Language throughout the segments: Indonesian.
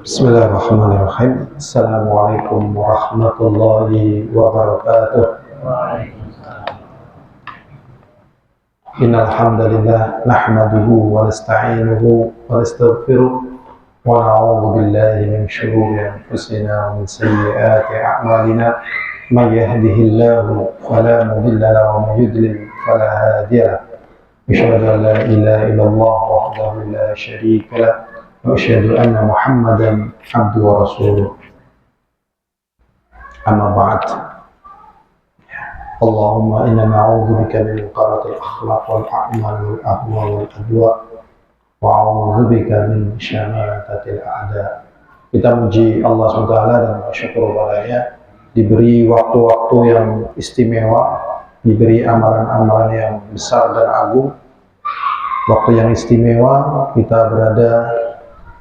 Bismillahirrahmanirrahim. Assalamualaikum warahmatullahi wabarakatuh. Innal hamdalillah nahmaduhu wa nasta'inuhu wa nastaghfiruh wa na'udzu billahi min shururi anfusina wa min sayyiati a'malina. May yahdihillahu fala mudilla lahu wa may yudlil fala hadiya lahu. Asyhadu an la ilaha illallah wahdahu la syarika lahu wa asyhadu anna Muhammadan abduhu wa rasuluh. Amma ba'd. Allahumma inna na'udzubika min qaratil akhlaq wal a'mal wal ahwa wal adwa wa a'udzubika min syamatatil a'da. Kita muji Allah SWT dan bersyukur padanya diberi waktu-waktu yang istimewa, diberi amalan-amalan yang besar dan agung. Waktu yang istimewa kita berada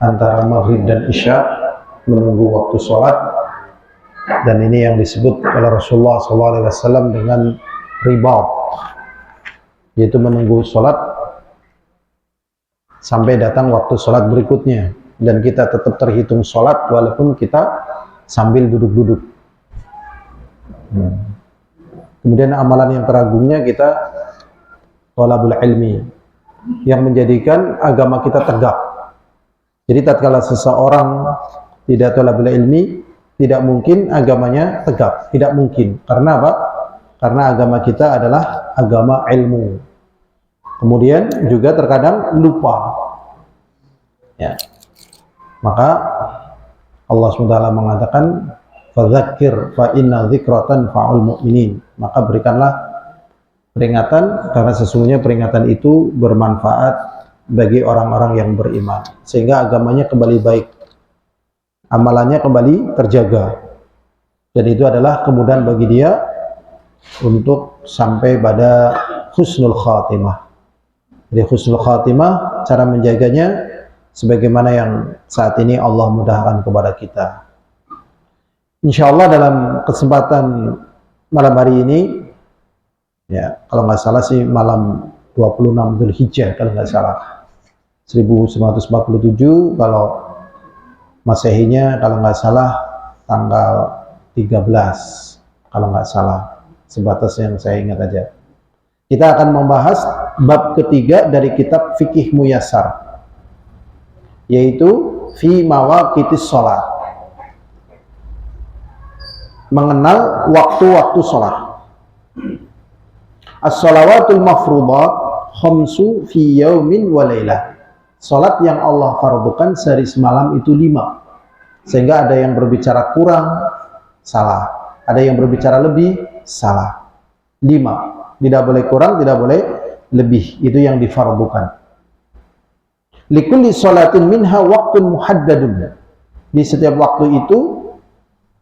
antara maghrib dan isya menunggu waktu sholat, dan ini yang disebut oleh Rasulullah SAW dengan ribat, yaitu menunggu sholat sampai datang waktu sholat berikutnya, dan kita tetap terhitung sholat walaupun kita sambil duduk-duduk. Kemudian amalan yang teragungnya kita thalabul ilmi, yang menjadikan agama kita tegak. Jadi tatkala seseorang tidak thalabul ilmi, tidak mungkin agamanya tegak, tidak mungkin. Karena apa? Karena agama kita adalah agama ilmu. Kemudian juga terkadang lupa. Ya. Maka Allah SWT mengatakan, "Fadzakir fa inna dzikratan fa'ul mu'minin." Maka berikanlah peringatan, karena sesungguhnya peringatan itu bermanfaat bagi orang-orang yang beriman, sehingga agamanya kembali baik, amalannya kembali terjaga, dan itu adalah kemudahan bagi dia untuk sampai pada husnul khatimah. Jadi husnul khatimah, cara menjaganya sebagaimana yang saat ini Allah mudahkan kepada kita. Insya Allah dalam kesempatan malam hari ini, ya kalau nggak salah sih malam 26 Dzulhijjah, kalau nggak salah 1947, kalau Masehinya kalau nggak salah tanggal 13, kalau nggak salah, sebatas yang saya ingat aja. Kita akan membahas bab ketiga dari kitab Fikih Muyassar, yaitu fi mawaqitis sholat, mengenal waktu-waktu sholat. As-shalawatul mafruḍat khamsu fi yaumin wa lailah. Salat yang Allah fardukan sehari semalam itu 5. Sehingga ada yang berbicara kurang, salah. Ada yang berbicara lebih, salah. 5. Tidak boleh kurang, tidak boleh lebih. Itu yang difardukan. Likulli sholatin minha waqtun muhaddadun. Di setiap waktu itu,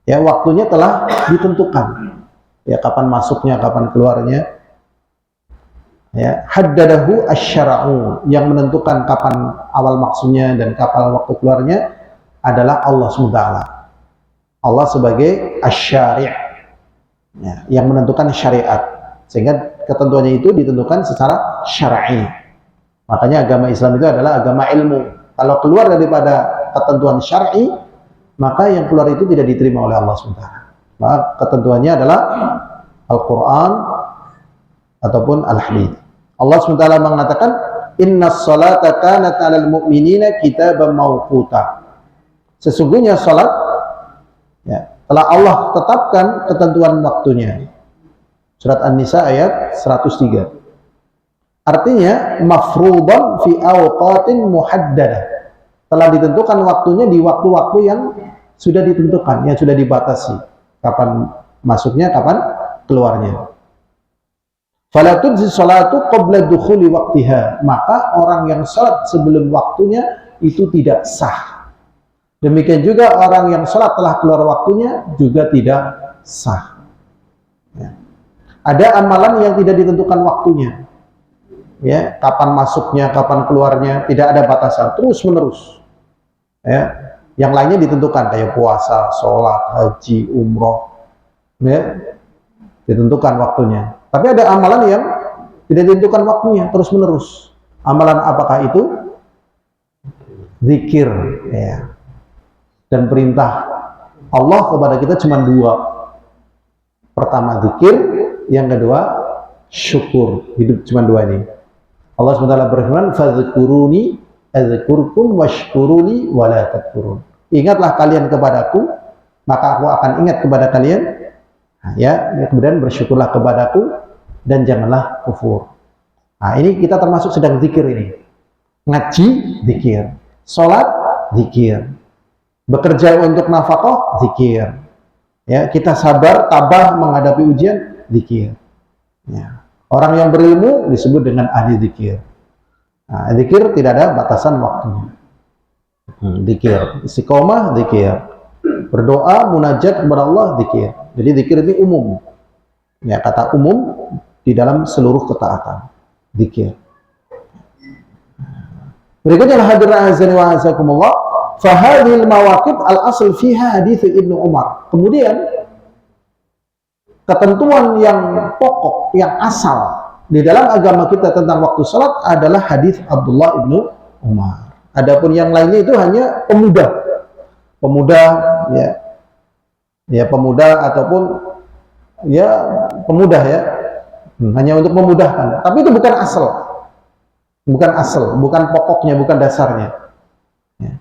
ya waktunya telah ditentukan. Ya kapan masuknya, kapan keluarnya. Ya, haddadahu asy-syara'u, yang menentukan kapan awal maksudnya dan kapan waktu keluarnya adalah Allah SWT. Allah sebagai asy-syari', ya, yang menentukan syariat, sehingga ketentuannya itu ditentukan secara syar'i. Makanya agama Islam itu adalah agama ilmu. Kalau keluar daripada ketentuan syar'i, maka yang keluar itu tidak diterima oleh Allah SWT. Maka ketentuannya adalah Al-Quran ataupun Al-Hadits. Allah SWT mengatakan, "Innas salata kanat 'alal mu'minina kitaban mawquta." Sesungguhnya salat, ya, telah Allah tetapkan ketentuan waktunya. Surat An-Nisa ayat 103. Artinya mafruḍan fi awqatin muhaddadah. Telah ditentukan waktunya di waktu-waktu yang sudah ditentukan, yang sudah dibatasi. Kapan masuknya, kapan keluarnya. Fala tujzi sholatu qabla dukhuli waqtiha, maka orang yang salat sebelum waktunya itu tidak sah. Demikian juga orang yang salat telah keluar waktunya juga tidak sah. Ya. Ada amalan yang tidak ditentukan waktunya. Ya, kapan masuknya, kapan keluarnya, tidak ada batasan, terus menerus. Ya, yang lainnya ditentukan kayak puasa, sholat, haji, umroh, ya, ditentukan waktunya. Tapi ada amalan yang tidak ditentukan waktunya, terus menerus. Amalan apakah itu? Zikir, ya. Dan perintah Allah kepada kita cuma dua. Pertama zikir, yang kedua syukur. Hidup cuma dua ini. Allah SWT berfirman, "Fadhkuruni adzkurkum washkuruni wala takfurun." Ingatlah kalian kepadaku, maka aku akan ingat kepada kalian. Nah, ya, kemudian bersyukurlah kepadaku dan janganlah kufur. Nah, ini kita termasuk sedang zikir ini. Ngaji, zikir. Salat, zikir. Bekerja untuk nafkah, zikir. Ya, kita sabar, tabah menghadapi ujian, zikir. Ya. Orang yang berilmu disebut dengan ahli zikir. Nah, zikir tidak ada batasan waktunya. Zikir, istiqomah, zikir. Berdoa, munajat kepada Allah, zikir. Jadi zikir ini umum. Ya, kata umum di dalam seluruh ketaatan. Zikir. Berikutnya hadirin azani wa azakumullah, fa hadhil mawaqit al-asl fiha hadits Ibnu Umar. Kemudian ketentuan yang pokok, yang asal di dalam agama kita tentang waktu salat adalah hadis Abdullah Ibnu Umar. Adapun yang lainnya itu hanya pemuda. Pemuda, ya. Ya, pemuda ataupun ya pemuda, ya. Hanya untuk memudahkan. Tapi itu bukan asal. Bukan asal, bukan pokoknya, bukan dasarnya. Ya.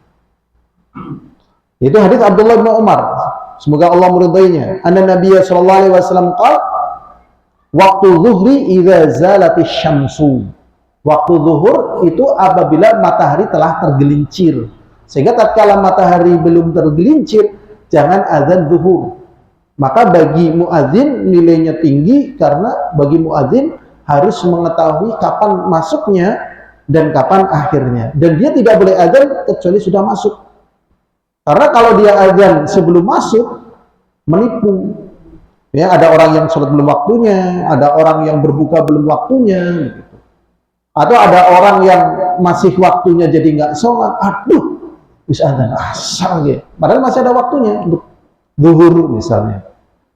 Itu hadis Abdullah bin Umar. Semoga Allah meridainya. Anna Nabiya sallallahu alaihi wasallam qala, "Waktu zuhri idza zalatis syamsu." Waktu zuhur itu apabila matahari telah tergelincir. Sehingga tatkala matahari belum tergelincir, jangan azan zuhur. Maka bagi muadzin nilainya tinggi karena bagi muadzin harus mengetahui kapan masuknya dan kapan akhirnya. Dan dia tidak boleh azan kecuali sudah masuk. Karena kalau dia azan sebelum masuk, menipu. Ya, ada orang yang sholat belum waktunya, ada orang yang berbuka belum waktunya, gitu. Atau ada orang yang masih waktunya jadi nggak sholat, aduh, bisa azan asal gitu. Padahal masih ada waktunya untuk zuhur misalnya.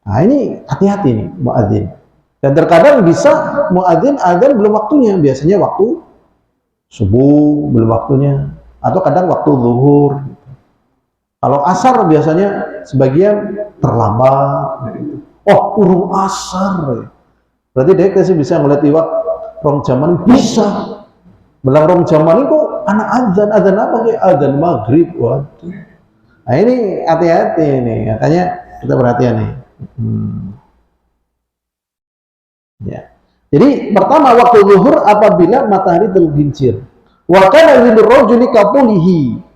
Nah, ini hati-hati nih muadzin. Dan terkadang bisa muadzin azan belum waktunya, biasanya waktu subuh belum waktunya, atau kadang waktu zuhur. Kalau asar biasanya sebagian terlambat. Oh, urung asar. Berarti dia kasih bisa ngeliat iwak rong jaman bisa. Belang rong jaman itu anak azan apa kayak azan maghrib. Waduh. Nah, ini hati-hati nih. Makanya kita perhatian nih. Ya. Jadi pertama waktu zuhur apabila matahari tergelincir. Wa kana lidurrajuli kapulihi.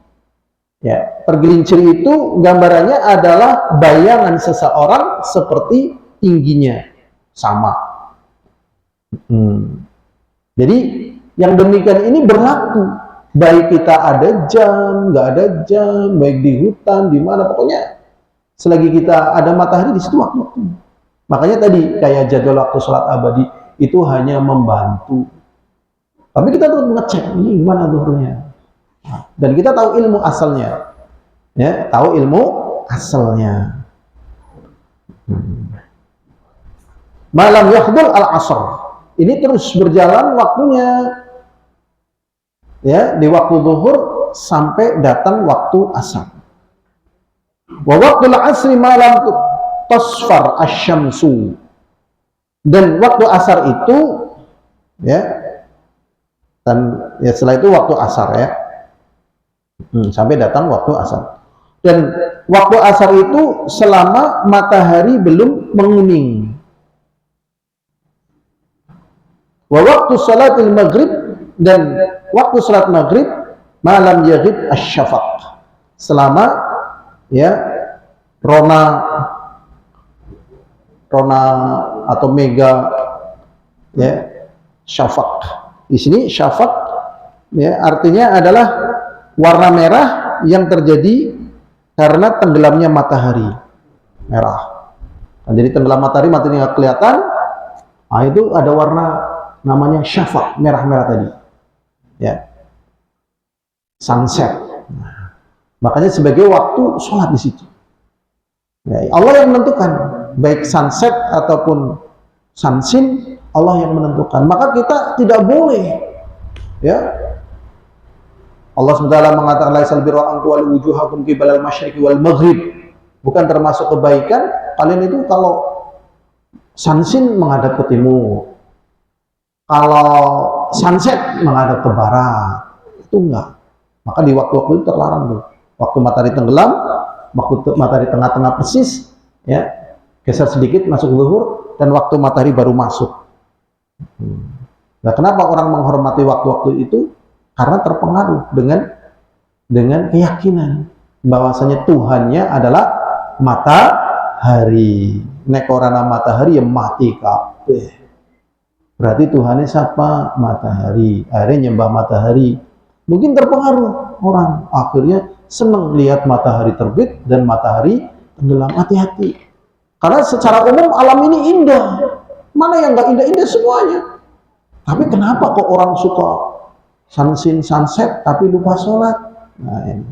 Ya, tergelincir itu gambarannya adalah bayangan seseorang seperti tingginya sama. Jadi yang demikian ini berlaku baik kita ada jam, nggak ada jam, baik di hutan, di mana, pokoknya selagi kita ada matahari di situ waktu. Makanya tadi kayak jadwal waktu sholat abadi itu hanya membantu. Tapi kita tuh ngecek ini gimana zuhurnya. Dan kita tahu ilmu asalnya, ya, tahu ilmu asalnya. Malam yakhdul al-asr, ini terus berjalan waktunya, ya, di waktu zuhur sampai datang waktu asar. Wa waktu al-asri malam tasfar asy-syamsu, dan waktu asar itu, ya, dan ya setelah itu waktu asar, ya. Sampai datang waktu asar. Dan waktu asar itu selama matahari belum menguning. Wa waktu salatul maghrib, dan waktu salat maghrib malam yaghib asy-syafaq, selama, ya, rona atau mega, ya, syafaq. Di sini syafaq, ya, artinya adalah warna merah yang terjadi karena tenggelamnya matahari, merah. Nah, jadi tenggelam matahari nggak kelihatan. Nah, itu ada warna namanya syafaq, merah-merah tadi, ya, sunset. Nah, makanya sebagai waktu sholat di situ. Ya, Allah yang menentukan, baik sunset ataupun sunsin, Allah yang menentukan. Maka kita tidak boleh, Ya, Allah SWT mengatakan laisal birra an tuwallu wujuhakum qibalal masyriqi wal maghrib. Bukan termasuk kebaikan kalian itu kalau sunsin menghadap ke timur, kalau sunset menghadap ke barat. Itu enggak. Maka di waktu-waktu itu terlarang tuh. Waktu matahari tenggelam, waktu matahari tengah-tengah persis, ya, geser sedikit masuk zuhur, dan waktu matahari baru masuk. Nah, kenapa orang menghormati waktu-waktu itu? Karena terpengaruh dengan keyakinan bahwasanya Tuhannya adalah matahari. Nek orana matahari yang mati kabeh. Berarti Tuhannya siapa? Matahari. Akhirnya nyembah matahari. Mungkin terpengaruh orang, akhirnya senang lihat matahari terbit dan matahari tenggelam. Hati-hati. Karena secara umum alam ini indah. Mana yang nggak indah-indah semuanya. Tapi kenapa kok orang suka sunset tapi lupa sholat? Nah, ini.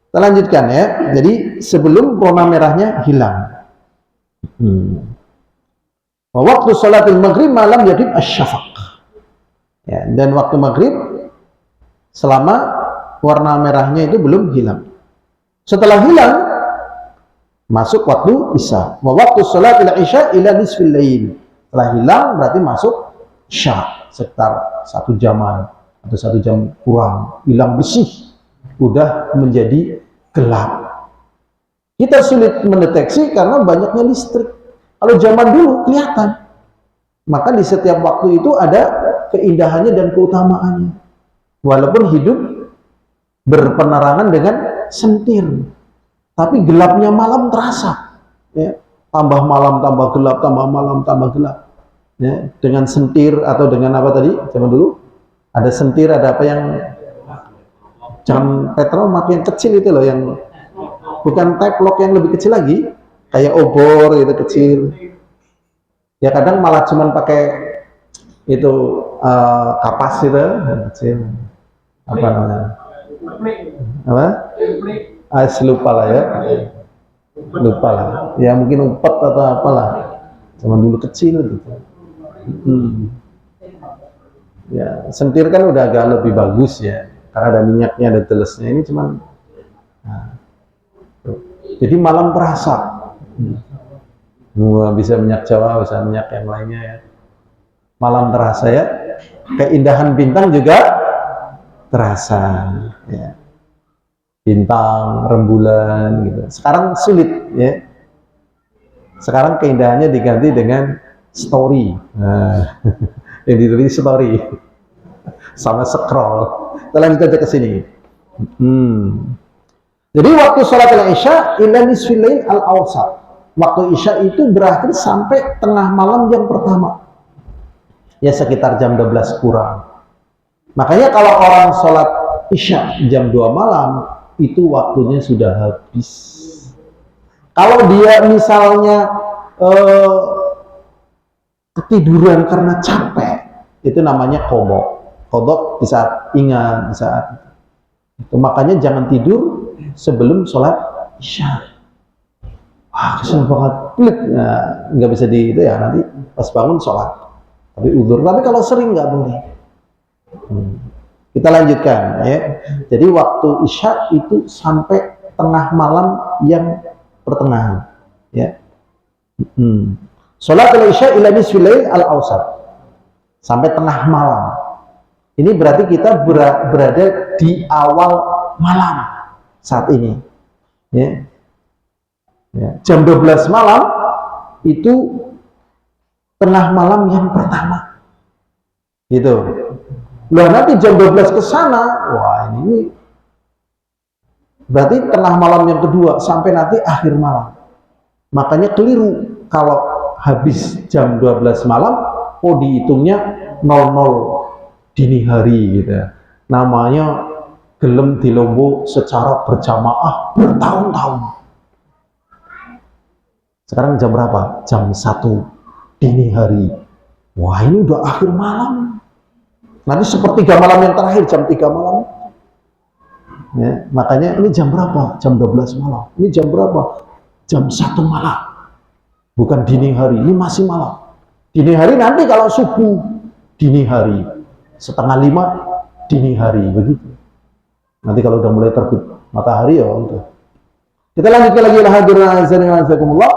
Kita lanjutkan ya. Jadi sebelum warna merahnya hilang. Waktu sholatil maghrib malam yadib asyafaq. Ya, dan waktu maghrib selama warna merahnya itu belum hilang. Setelah hilang masuk waktu isya. Waktu sholatil isya ila nisfil lail. Setelah hilang berarti masuk isya, sekitar 1 jaman atau 1 jam kurang, hilang bersih, udah menjadi gelap. Kita sulit mendeteksi karena banyaknya listrik. Kalau zaman dulu kelihatan. Maka di setiap waktu itu ada keindahannya dan keutamaannya. Walaupun hidup berpenerangan dengan sentir, tapi gelapnya malam terasa. Ya, tambah malam tambah gelap, tambah malam tambah gelap. Ya, dengan sentir atau dengan apa tadi? Zaman dulu ada sentir, ada apa yang jam petrol makin kecil itu loh, yang bukan type lock, yang lebih kecil lagi, kayak obor gitu kecil. Ya kadang malah cuman pakai itu kapas itu kecil. Apa namanya? Apa? Lupa lah ya. Lupa lah. Ya mungkin umpet atau apalah. Cuman dulu kecil gitu. Ya, sentir kan udah agak lebih bagus ya, karena ada minyaknya, ada telesnya. Ini cuman jadi malam terasa. Bisa minyak Jawa, bisa minyak yang lainnya ya. Malam terasa ya. Keindahan bintang juga terasa ya. Bintang, rembulan gitu. Sekarang sulit ya. Sekarang keindahannya diganti dengan story. Nah, yang ditulis story sama scroll. Kita lanjut aja ke sini. Jadi waktu sholat isya ila nisfil lail al-awsat. Waktu isya itu berakhir sampai tengah malam yang pertama. Ya sekitar jam 12 kurang. Makanya kalau orang sholat isya jam 2 malam, itu waktunya sudah habis. Kalau dia misalnya ketiduran karena capek, itu namanya kodok. Kodok di saat ingat, di saat itu. Makanya jangan tidur sebelum sholat isya. Kesel banget, nah, nggak bisa di itu ya, nanti pas bangun sholat. Tapi udzur. Tapi kalau sering nggak boleh. Kita lanjutkan ya. Jadi waktu isya itu sampai tengah malam yang pertengahan. Ya. Sholat isya ila nisfil lail al-awsat. Sampai tengah malam. Ini berarti kita berada di awal malam saat ini. Ya. Ya. Jam 12 malam itu tengah malam yang pertama. Gitu. Lah nanti jam 12 ke sana, wah ini berarti tengah malam yang kedua sampai nanti akhir malam. Makanya keliru kalau habis jam 12 malam, dihitungnya 00 dini hari gitu. Namanya gelem dilombo secara berjamaah bertahun-tahun. Sekarang jam berapa? Jam 1 dini hari. Wah ini udah akhir malam. Nanti sepertiga malam yang terakhir, jam 3 malam. Ya, makanya ini jam berapa? Jam 12 malam. Ini jam berapa? Jam 1 malam. Bukan dini hari, ini masih malam. Dini hari nanti kalau subuh, dini hari. 4:30 dini hari begitu. Nanti kalau udah mulai terbit matahari ya udah. Kita lanjutkan lagi lah hadirin azani wa azakumullah.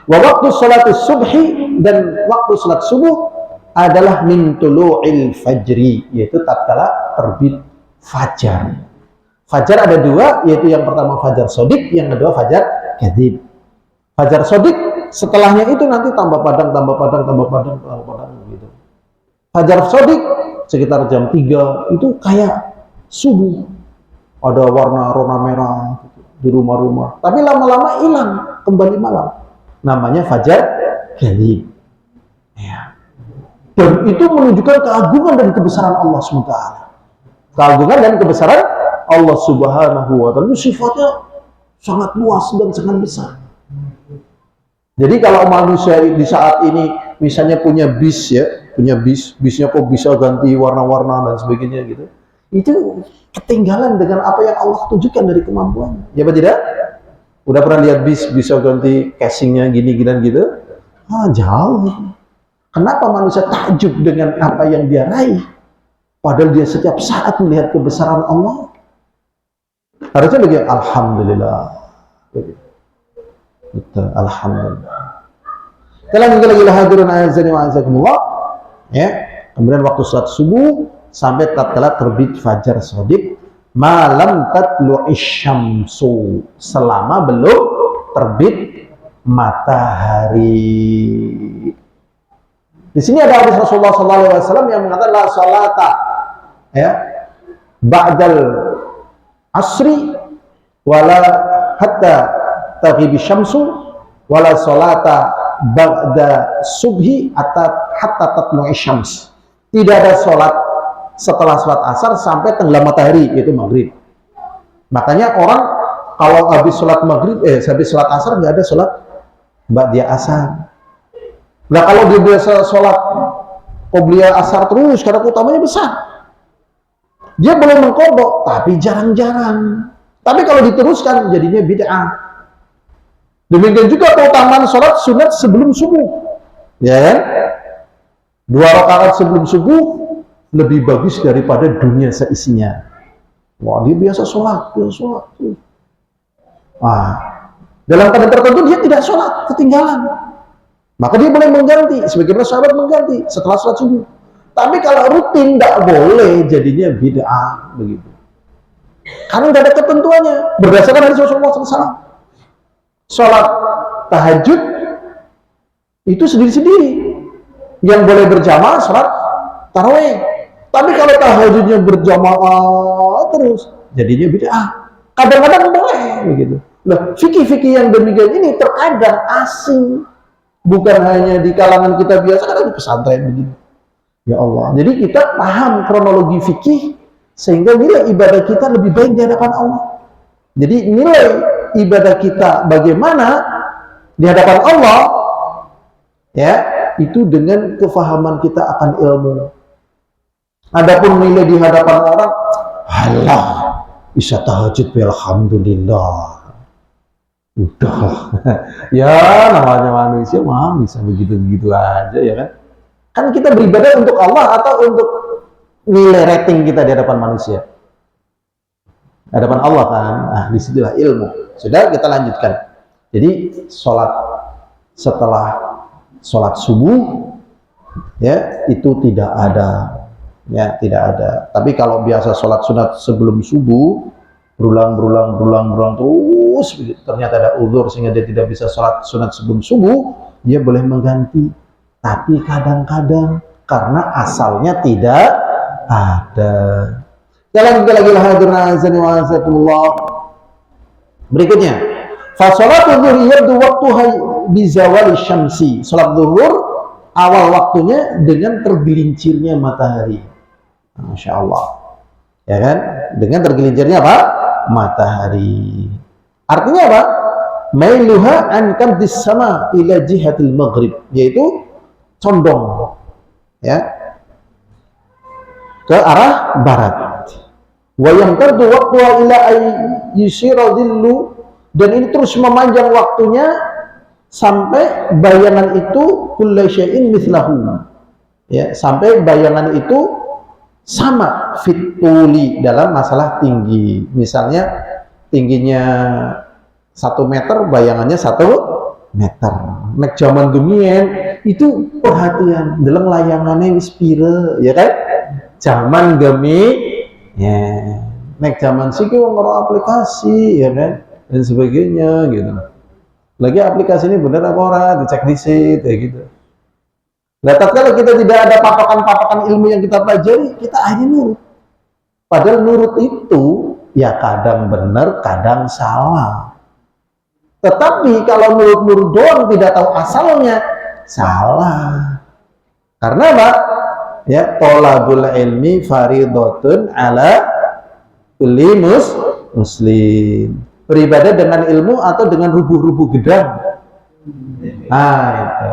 Wa waktu salat subhi, dan waktu salat subuh adalah min tulu'il fajri, yaitu tatkala terbit fajar. Fajar ada dua, yaitu yang pertama fajar sodik, yang kedua fajar kadzib. Fajar sodik setelahnya itu nanti tambah padang gitu. Fajar sodik sekitar jam 3 itu kayak subuh, ada warna merah gitu, di rumah-rumah, tapi lama-lama hilang, kembali malam, namanya fajar kadzib ya. Dan itu menunjukkan keagungan dan kebesaran Allah SWT. Keagungan dan kebesaran Allah Subhanahu wa Ta'ala, sifatnya sangat luas dan sangat besar. Jadi kalau manusia di saat ini misalnya punya bis ya, bisnya kok bisa ganti warna-warna dan sebagainya gitu, itu ketinggalan dengan apa yang Allah tunjukkan dari kemampuannya. Ya apa tidak? Udah pernah lihat bis bisa ganti casingnya gini gitu? Jauh. Kenapa manusia takjub dengan apa yang dia raih? Padahal dia setiap saat melihat kebesaran Allah. Harusnya begini, alhamdulillah. Betul, alhamdulillah. Kita lanjutkan lagi hadirin azani wa azakumullah. Ya, kemudian waktu salat subuh sampai tatkala terbit fajar shadiq, malam tatlu'isy syamsu, selama belum terbit matahari. Di sini ada hadis Rasulullah SAW yang mengatakan la salata ya ba'dal asri wala hatta taghibi syamsu wala salata ba'da subhi hatta tatlu'isy syams. Tidak ada salat setelah salat asar sampai tenggelam matahari, yaitu maghrib. Makanya orang kalau habis salat maghrib, habis salat asar nggak ada salat ba'da asar. Nah kalau dia biasa salat qobliyah asar terus karena utamanya besar, dia boleh mengqadha, tapi jarang-jarang. Tapi kalau diteruskan jadinya bid'ah. Demikian juga keutamaan salat sunat sebelum subuh, ya kan? 2 rakaat sebelum subuh lebih bagus daripada dunia seisinya. Wah, dia biasa sholat. Dalam keadaan tertentu dia tidak sholat, ketinggalan. Maka dia boleh mengganti, sebagaimana sahabat mengganti setelah sholat subuh. Tapi kalau rutin tidak boleh, jadinya bid'ah begitu. Karena tidak ada ketentuannya. Berdasarkan hadis Rasulullah SAW, sholat tahajud itu sendiri-sendiri. Yang boleh berjamaah sholat tarawih. Tapi kalau tahajudnya berjamaah terus, jadinya bid'ah. Kadang-kadang boleh begitu. Nah, fikih-fikih yang demikian ini terkadang asing. Bukan hanya di kalangan kita biasa, kadang di pesantren begini. Ya Allah. Jadi kita paham kronologi fikih sehingga nilai ibadah kita lebih baik di hadapan Allah. Jadi nilai ibadah kita bagaimana di hadapan Allah, ya, itu dengan kefahaman kita akan ilmu. Adapun nilai di hadapan orang, halah, bisa tahajud, alhamdulillah. Udah, ya namanya manusia mah bisa begitu-begitu aja ya kan. Kan kita beribadah untuk Allah atau untuk nilai rating kita di hadapan manusia? Hadapan Allah kan. Nah, disitulah ilmu. Sudah, kita lanjutkan. Jadi sholat setelah sholat subuh ya itu tidak ada, ya tidak ada. Tapi kalau biasa sholat sunat sebelum subuh berulang terus, ternyata ada uzur sehingga dia tidak bisa sholat sunat sebelum subuh, dia boleh mengganti. Tapi kadang-kadang karena asalnya tidak ada. Jalan lagi hadirin azani wa azakumullah. Berikutnya, fa sholatu dzuhri yabdu waqtuha bi zawali syamsi. Salat zuhur awal waktunya dengan tergelincirnya matahari. Masya Allah, ya kan? Dengan tergelincirnya apa? Matahari. Artinya apa? Mailuha an qadis sama ila jihatil maghrib, yaitu condong ya ke arah barat. Wa yamtaddu waqtuha ila ay yusira dhillu, dan ini terus memanjang waktunya sampai bayangan itu kullu syai'in mithlahu, Ya, sampai bayangan itu sama fituli dalam masalah tinggi. Misalnya tingginya 1 meter, bayangannya 1 meter. Nek zaman gemien itu perhatian dalam layangannya wis pire, ya kan? Zaman gemi, ya. Nek zaman sih kita ngoro aplikasi, ya kan? Dan sebagainya gitu. Lagi aplikasi ini bener apa ora, dicek dikit, ya gitu. Nah, tatkala kita tidak ada papakan-papakan ilmu yang kita pelajari, kita akhirnya nurut. Padahal nurut itu ya kadang benar, kadang salah. Tetapi kalau nurut-nurut doang tidak tahu asalnya, salah. Karena apa? Ya, thalabul ilmi faridhatun ala kulli muslim. Beribadah dengan ilmu atau dengan rubuh-rubuh gedang. Nah, itu.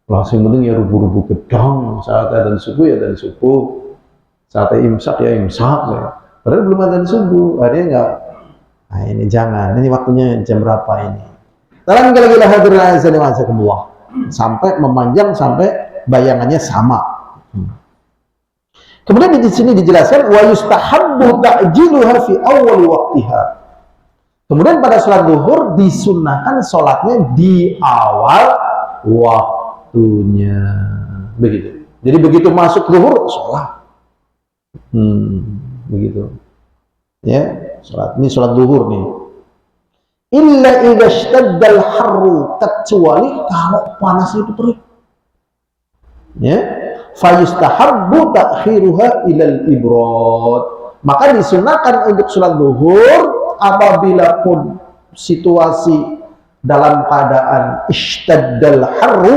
Langsung penting ya rubuh-rubuh gedang, saat adzan subuh ya adzan subuh, saat imsak ya imsak ya. Padahal belum adzan subuh, akhirnya enggak. Nah ini jangan, ini waktunya jam berapa ini? Dalam kira-kira hadirin azan wa azakumullah, sampai memanjang sampai bayangannya sama. Kemudian di sini dijelaskan wa yustahabbu ta'jiluha fi awwal waqtiha. Kemudian pada sholat zuhur disunnahkan sholatnya di awal waktunya, begitu. Jadi begitu masuk zuhur sholat, begitu. Ya, sholat. Ini sholat zuhur nih. Illa idza ishtaddal harru, kecuali kalau panasnya itu terik. Ya, fa yustahabbu ta'khiruha ilal ibrad. Maka disunahkan untuk sholat zuhur apabila pun situasi dalam keadaan ishtaddal harru,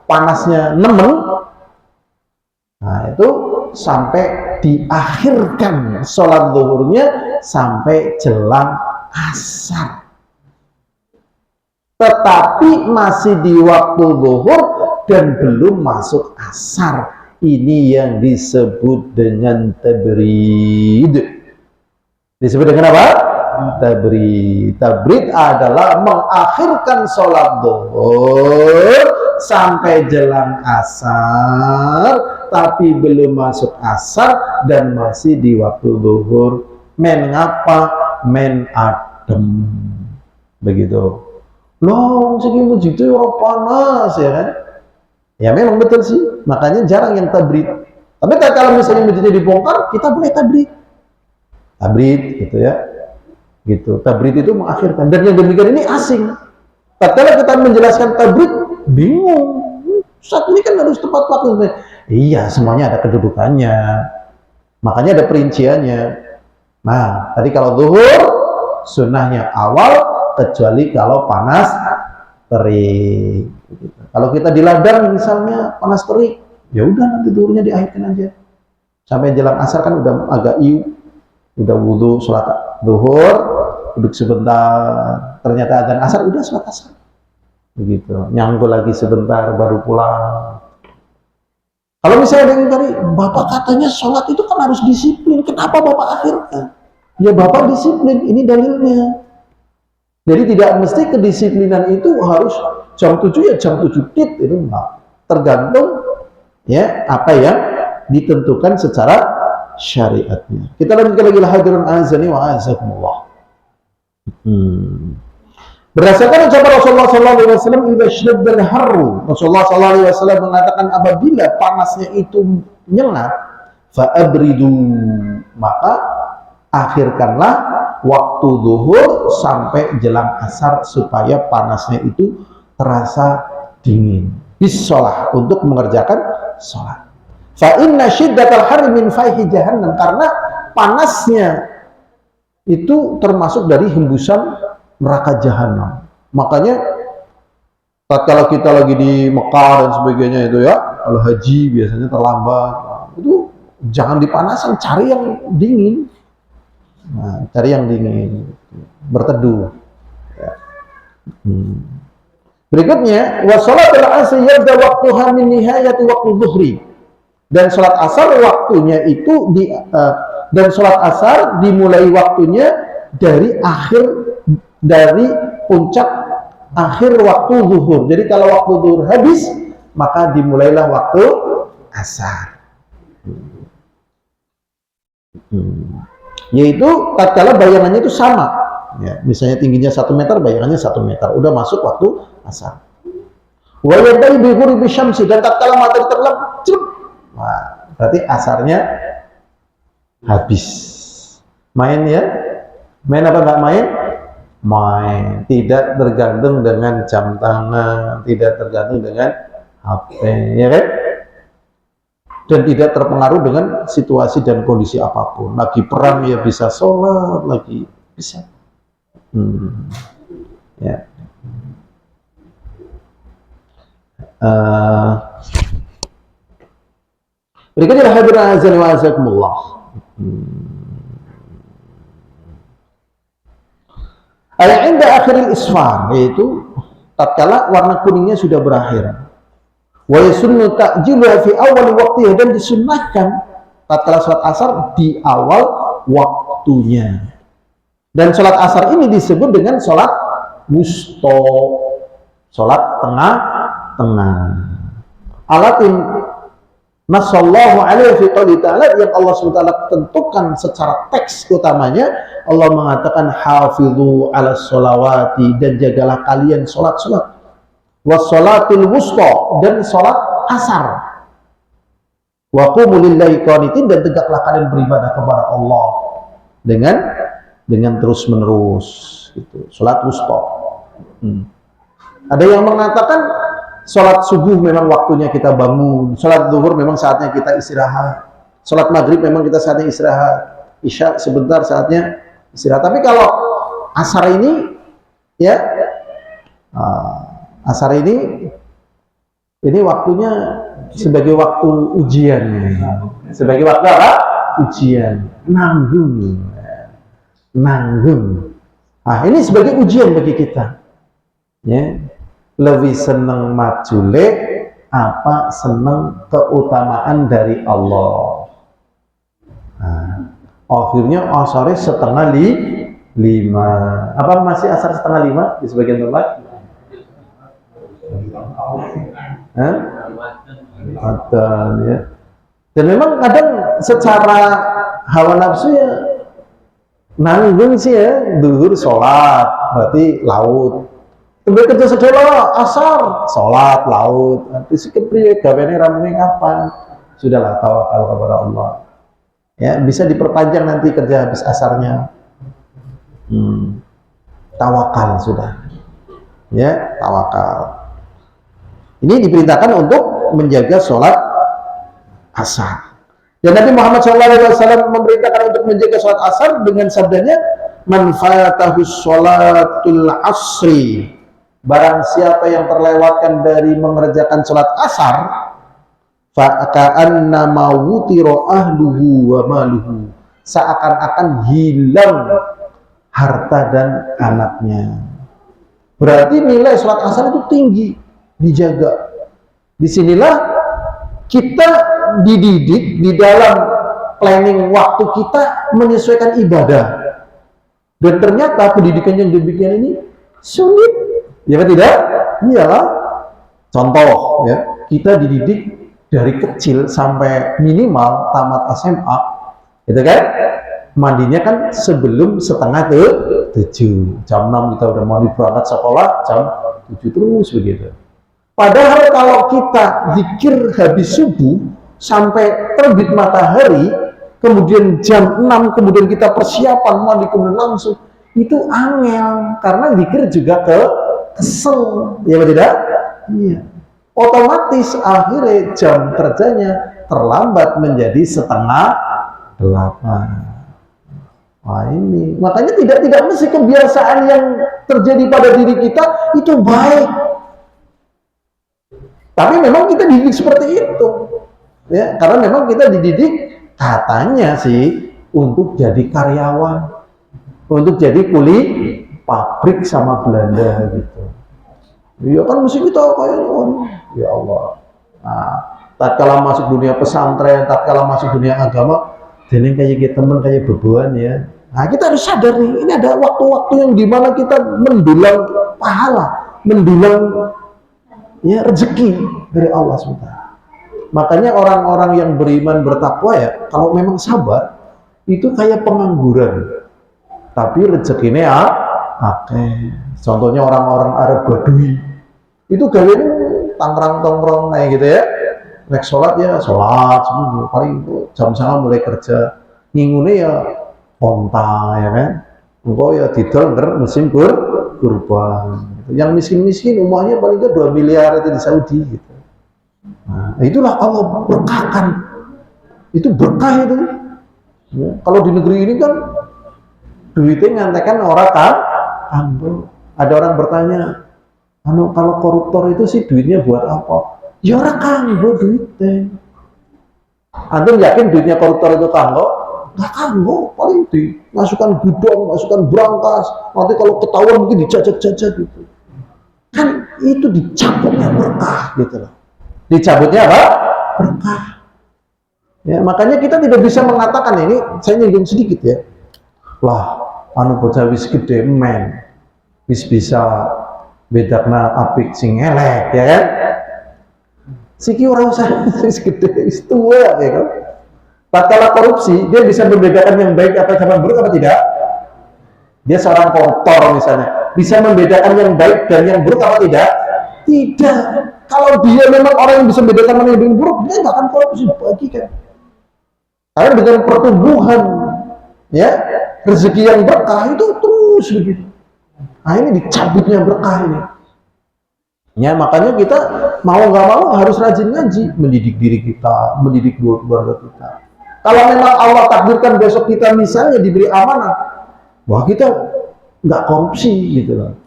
panasnya nemen, nah itu sampai diakhirkan sholat zuhurnya sampai jelang asar. Tetapi masih di waktu zuhur dan belum masuk asar. Ini yang disebut dengan tabrid. Disebut dengan apa? Tabrid. Tabrid adalah mengakhirkan sholat zuhur sampai jelang asar, tapi belum masuk asar dan masih di waktu zuhur. Men ngapa? Men adem. Begitu. Loh, segi masjid itu orang panas ya kan? Ya memang betul sih. Makanya jarang yang tabrid. Tapi kalau misalnya masjidnya dibongkar, kita boleh tabrid. Tabrid gitu ya. Gitu. Tabrid itu mengakhirkan, dan yang demikian ini asing. Tatkala kita menjelaskan tabrid, bingung. Saat ini kan harus tepat waktu. Iya, semuanya ada kedudukannya. Makanya ada perinciannya. Nah, tadi kalau zuhur sunnahnya awal, kecuali kalau panas terik. Kalau kita di ladang misalnya panas terik, ya udah nanti zuhurnya diakhirkan aja. Sampai jelang asar kan udah agak iu, udah wudu sholat zuhur, duduk sebentar, ternyata adzan asar, udah sholat asar. Begitu, nyangkul lagi sebentar, baru pulang. Kalau misalnya ada yang tadi, Bapak katanya sholat itu kan harus disiplin, kenapa Bapak akhirkan? Ya Bapak disiplin, ini dalilnya. Jadi tidak mesti kedisiplinan itu harus jam 7 ya jam 7 tit, itu enggak. Tergantung ya apa yang ditentukan secara syariatnya. Kita lanjutkan lagi hadirin azani wa azakumullah. Berdasarkan ucapan Rasulullah SAW, idza shadda harru, Rasulullah SAW mengatakan apabila panasnya itu nyengat, fa abridu, maka akhirkanlah waktu zuhur sampai jelang asar supaya panasnya itu terasa dingin. Bisolah, untuk mengerjakan sholat. Fa inna syiddatal harri min fayhi jahannam, karena panasnya itu termasuk dari hembusan neraka jahanam. Makanya kalau kita lagi di Mekah dan sebagainya itu ya, kalau haji biasanya terlambat, itu jangan dipanasan, cari yang dingin. Nah, cari yang dingin, berteduh. Ya. Berikutnya, wa sholatul asr yabda waqtuha min nihayati waqtu dhuhri. Dan sholat asar waktunya itu dan sholat asar dimulai waktunya dari puncak akhir waktu zuhur. Jadi kalau waktu zuhur habis, maka dimulailah waktu asar. Yaitu tatkala bayangannya itu sama, ya, misalnya tingginya 1 meter, bayangannya 1 meter, udah masuk waktu asar. Wa yadai bi ghuribi syamsi, dan tatkala matahari terlap, wah, berarti asarnya habis. Main ya, main apa nggak main? Main, tidak tergantung dengan jam tangan, tidak tergantung dengan HP, ya kan? Dan tidak terpengaruh dengan situasi dan kondisi apapun. Lagi perang ya bisa sholat, lagi bisa. Ya. Berikutnya hadirin azan wa azakumullah. Inda akhiril isfar, yaitu tatkala warna kuningnya sudah berakhir. Wa yasunnu ta'jiluha fi awal waqtiha, dan disunnahkan tatkala salat asar di awal waktunya. Dan salat asar ini disebut dengan salat wusta, salat tengah-tengah. Alatin nasallahu alaihi fi qouli ta'ala, yang Allah SWT tentukan secara teks utamanya. Allah mengatakan hafidhu ala sholawati, dan jagalah kalian salat-salat, wassalatil wusta, dan salat asar, wa qumu lillahi qanitin, dan tegaklah kalian beribadah kepada Allah dengan terus menerus, gitu. Salat wusta. Ada yang mengatakan salat subuh memang waktunya kita bangun, salat zuhur memang saatnya kita istirahat, salat maghrib memang kita saatnya istirahat, isya sebentar saatnya istirahat. Tapi kalau asar ini, ya, asar ini waktunya sebagai waktu ujian, sebagai waktu apa? Ujian, nanggung. Nah, ini sebagai ujian bagi kita. Ya, lebih senang majule apa senang keutamaan dari Allah. Nah, akhirnya asar 4:30. Apa masih asar 4:30 di sebagian tempat? Ya. Dan memang kadang secara hawa nafsu ya nanggung sih ya, duhur sholat berarti laut, kemudian kerja sedolo asar sholat laut, nanti si kepriye gawene ramune kapan, sudahlah tawakal kepada Allah. Ya, bisa diperpanjang nanti kerja habis asarnya. Tawakal sudah. Ya, tawakal. Ini diperintahkan untuk menjaga sholat asar. Dan Nabi Muhammad SAW memerintahkan untuk menjaga sholat asar dengan sabdanya, man fatahu sholatul asri, barang siapa yang terlewatkan dari mengerjakan sholat asar, fa'ka'annama wutiro ahluhu wa maluhu, seakan-akan hilang harta dan anaknya. Berarti nilai sholat asar itu tinggi, dijaga. Disinilah kita dididik di dalam planning waktu kita menyesuaikan ibadah. Dan ternyata pendidikan yang demikian ini sulit. Ya kan tidak? Iyalah. Contoh ya, kita dididik dari kecil sampai minimal tamat SMA, gitu kan? Mandinya kan sebelum 6:30. Jam 6 kita udah mau berangkat sekolah, jam 7 terus begitu. Padahal kalau kita zikir habis subuh sampai terbit matahari, kemudian jam 6 kemudian kita persiapan mandi kemudian langsung, itu angel, karena zikir juga kesel, ya tidak? Iya. Otomatis akhirnya jam kerjanya terlambat menjadi 7:30. Wah, ini makanya tidak mesti kebiasaan yang terjadi pada diri kita itu baik. Tapi memang kita dididik seperti itu, ya, karena memang kita dididik katanya sih untuk jadi karyawan, untuk jadi kuli pabrik sama Belanda gitu. Iya kan mesti kita kayak ya Allah. Nah, tatkala masuk dunia pesantren, tatkala masuk dunia agama, jadi kayak teman kayak bebuan ya. Nah, kita harus sadar nih, ini ada waktu-waktu yang dimana kita mendulang pahala, mendulang ya rezeki dari Allah SWT. Makanya orang-orang yang beriman bertakwa ya, kalau memang sabar, itu kayak pengangguran. Tapi rezekinya akeh. Contohnya orang-orang Arab Badui. Itu gawanya tangkrang-tongkrong kayak gitu ya. Nek sholat ya sholat, semua paling jam sana mulai kerja. Ngingune ya onta ya kan. Engkau ya didol musim kurban. Yang miskin-miskin umumnya paling ke 2 miliar itu di Saudi gitu. Nah, itulah Allah berkahkan. Itu berkah itu. Ya, kalau di negeri ini kan duitnya ngantekan orang kan. Ada orang bertanya, kalau koruptor itu sih duitnya buat apa? Ya orang kanggo duitnya. Antum yakin duitnya koruptor itu kanggo? Nggak kanggo, paling dimasukkan gudang, masukkan brankas. Nanti kalau ketahuan mungkin dijajak-jajak gitu. Kan itu dicabutnya berkah gitu loh. Dicabutnya apa? Berkah. Ya, makanya kita tidak bisa mengatakan ini, saya nyinggung sedikit ya. Wah, bocah wis gede men. Wis bisa bedakna apik sing elek ya kan? Siki ora usah wis gede, wis tua ya kan. Tatkala korupsi, dia bisa membedakan yang baik apa yang buruk apa tidak? Dia seorang koruptor misalnya, bisa membedakan yang baik dan yang buruk apa tidak? Tidak. Kalau dia memang orang yang bisa membedakan mana yang baik dan buruk, dia nggak akan korupsi bagikan. Karena dengan pertumbuhan, ya rezeki yang berkah itu terus begitu. Nah ini dicabutnya berkah ini. Ya makanya kita mau nggak mau harus rajin ngaji, mendidik diri kita, mendidik keluarga kita. Kalau memang Allah takdirkan besok kita misalnya diberi amanah, wah kita nggak korupsi gitu loh,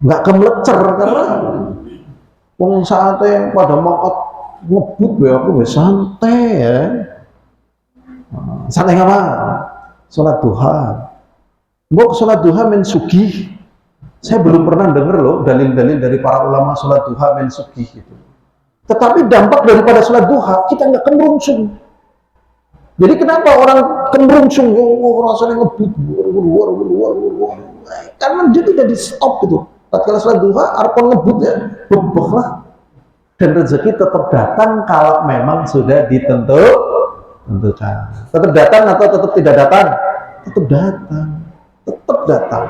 nggak kemelecer karena wong saatnya pada mangkat ngebut ya aku santai ya, santai apa? Sholat duha, mau sholat duha mensugih. Saya belum pernah dengar loh dalil-dalil dari para ulama sholat duha mensugih gitu. Tetapi dampak daripada sholat duha kita nggak kemerungsung. Jadi kenapa orang kemerungsung? Rasanya ngebut, karena dia tidak di stop gitu. Tatkala sholat duha, arpa ngebut ya, bebek lah. Dan rezeki tetap datang kalau memang sudah ditentukan. Tetap datang atau tetap tidak datang? Tetap datang, tetap datang.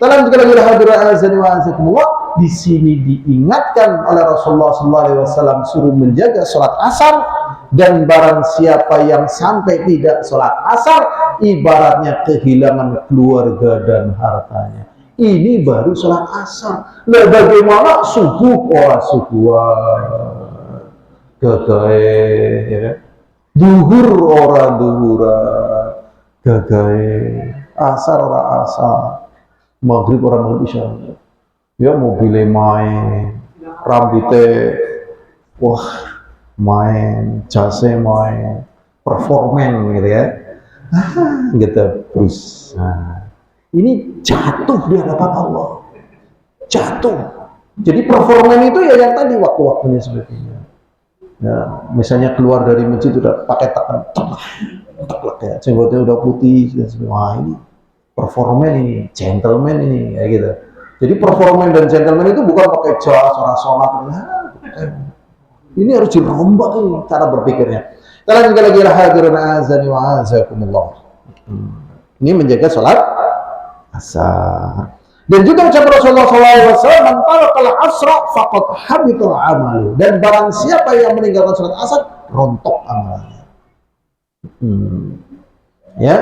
Dalam sekali hadirin azan wa azakumullah, di sini diingatkan oleh Rasulullah SAW suruh menjaga sholat asar, dan barang siapa yang sampai tidak sholat asar, ibaratnya kehilangan keluarga dan hartanya. Ini baru sholat asar. Nah bagaimana subuh? Subuh gagae, ya. Duhur ora duhuran, gagae. Asar ora asar. Maghrib orang maghrib isya, ya mobilnya main, rambutnya wah main, jasnya main, performen gitu ya, gitu terus. Nah, ini jatuh di hadapan Allah, jatuh. Jadi performen itu ya yang tadi waktu-waktunya sebetulnya. Ya, misalnya keluar dari masjid udah pakai tangan, teklek ya, jenggotnya udah putih dan sebagainya. Wah ini performen ini, gentleman ini, kayak gitu. Jadi performen dan gentleman itu bukan pakai jas, orang sholat. Ini harus dirombak nih cara berpikirnya. Kalian juga lagi hadirin azan wa azakumullah. Ini menjaga sholat asar. Dan juga ucapan Rasulullah SAW, "Man tarakal asra faqad habital amalu." Dan barang siapa yang meninggalkan sholat asar, rontok amalannya. Ya.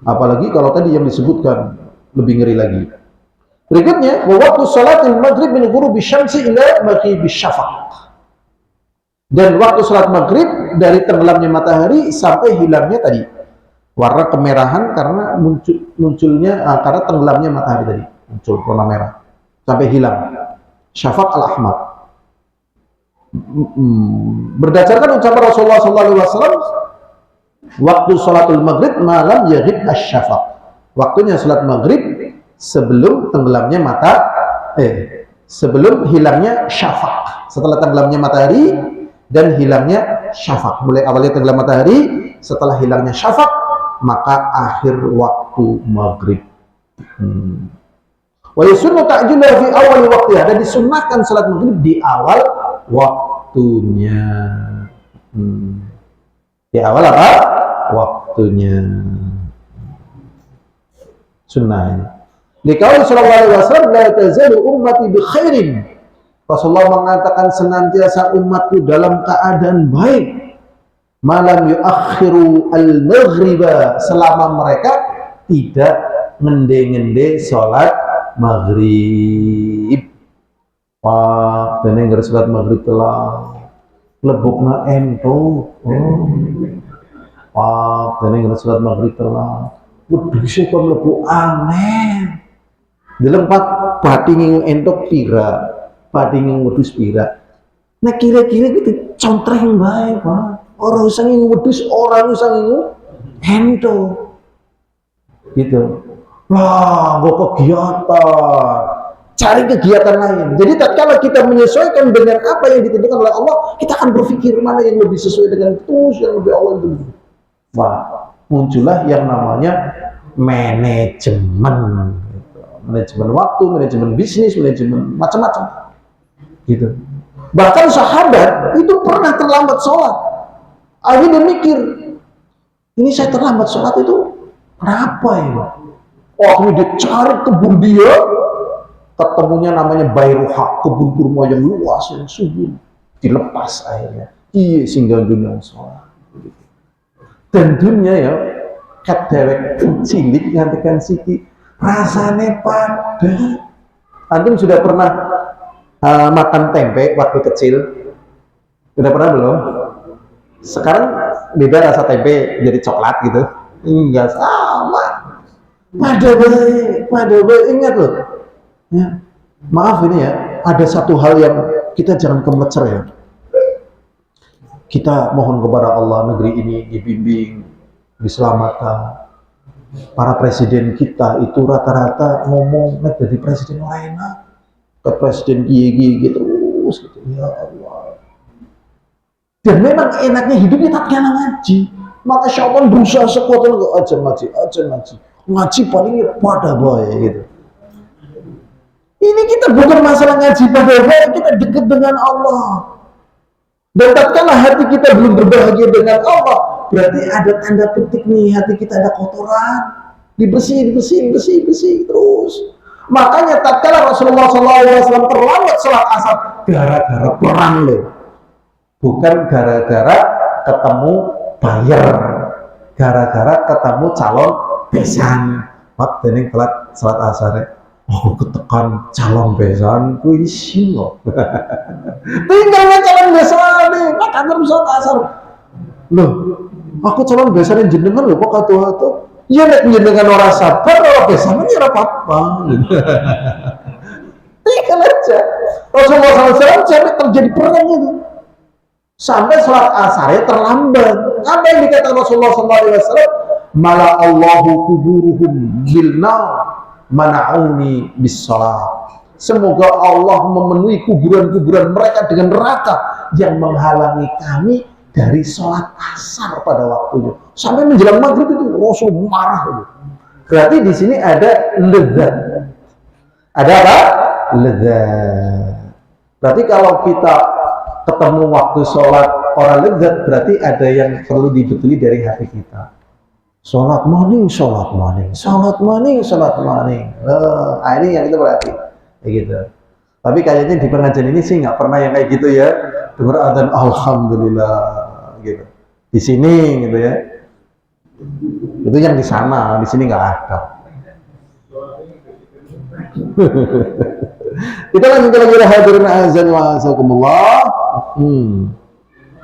Apalagi kalau tadi yang disebutkan lebih ngeri lagi. Berikutnya, waktu salatil maghrib min ghurubi syamsi ila maghribis syafaq. Dan waktu salat maghrib dari tenggelamnya matahari sampai hilangnya tadi warna kemerahan karena munculnya karena tenggelamnya matahari tadi muncul warna merah sampai hilang. Syafaq al-ahmar. Berdasarkan ucapan Rasulullah SAW, waktu salatul maghrib malam yaghib asy-syafaq. Waktunya salat maghrib sebelum tenggelamnya sebelum hilangnya syafaq. Setelah tenggelamnya matahari dan hilangnya syafaq. Mulai awalnya tenggelam matahari, setelah hilangnya syafaq, maka akhir waktu maghrib. Wa yusunnu ta'jilu fi awal waqtiha, dan disunnahkan salat maghrib di awal waktu. waktunya. Di awal apa? Waktunya. Sunnah ini. Dikauli sallallahu alaihi wasallam, la tazalu ummati bi khairin. Rasulullah mengatakan senantiasa umatku dalam keadaan baik. Malam yuakhiru al-maghriba, selama mereka tidak ngende-ngende sholat maghrib. Wah, dene ngger sholat maghrib telah lebokna ento. Wah, dene ngger sholat maghrib telah wedhuse kok mlebu aneh. Dalam batinge entuk pira, batinge wedhus pira. Nek kira-kira gitu contreng bae, Pak. Ora usah ngingu wedhus, ora usah ngingu ento. Gitu. Wah, gua kegiatan. Cari kegiatan lain. Jadi tatkala kita menyesuaikan dengan apa yang ditentukan oleh Allah, kita akan berpikir mana yang lebih sesuai dengan itu, yang lebih Allah itu. Wah, muncullah yang namanya manajemen. Manajemen waktu, manajemen bisnis, manajemen macam-macam. Gitu. Bahkan sahabat itu pernah terlambat sholat. Akhirnya dia mikir, ini saya terlambat sholat itu kenapa ya? Oh, dia cari kebun dia, ketemunya namanya Bairuha, kebun kurma yang luas, yang subur. Dilepas akhirnya. Iya, sehingga dunia sholat. Dan dunia ya, kat dewek cilik ngantikan siki, rasanya pada. Antum sudah pernah makan tempe waktu kecil? Sudah pernah belum? Sekarang beda rasa tempe jadi coklat gitu. Enggak sama. Pada baik ingat loh. Ya. Maaf ini ya, ada satu hal yang kita jangan kemecer ya. Kita mohon kepada Allah negeri ini dibimbing, diselamatkan. Para presiden kita itu rata-rata ngomong jadi presiden lainnya, ke presiden gigi terus gitu. Ya Allah. Dan memang enaknya hidupnya tatkala ngaji. Maka syaitan berusaha sekuat tenaga aja ngaji. Ngaji palingnya pada boy gitu. Ini kita bukan masalah ngaji pada boy, kita dekat dengan Allah. Dan tatkala hati kita belum berbahagia dengan Allah, berarti ada tanda petik nih hati kita ada kotoran. Dibersih terus. Makanya tatkala Rasulullah SAW terlambat sholat asar gara-gara perang loh. Bukan gara-gara ketemu bayar, gara-gara ketemu calon besan. Pak dening telat salat asar. Oh, ketekan calon besan kuwi silo. Tinggalnya calon besan nih, Pak kantor salat asar. Loh, aku calon besan jenengan lho kok atuh-atuh. Ya nek jenengan ora sabar ora besan ora apa-apa. Tinggal aja. Rasulullah SAW sampai terjadi perang itu. Sampai sholat asarnya terlambat. Apa yang dikatakan Rasulullah SAW? Mala Allahu kuburuhum bilna mana'uni bis sholat. Semoga Allah memenuhi kuburan-kuburan mereka dengan neraka yang menghalangi kami dari sholat asar pada waktunya. Sampai menjelang maghrib itu Rasul marah itu. Berarti di sini ada lezat. Ada apa? Lezat. Berarti kalau kita ketemu waktu sholat orang lezat, berarti ada yang perlu dibetuli dari hati kita. Sholat morning. Ini yang itu berarti kayak gitu. Tapi kayaknya di pengajian ini sih nggak pernah yang kayak gitu ya. Dengar adzan alhamdulillah gitu. Di sini gitu ya. Itu yang di sana, di sini nggak ada. Kita lanjutkan lagi hadirin azan wa azakumullah.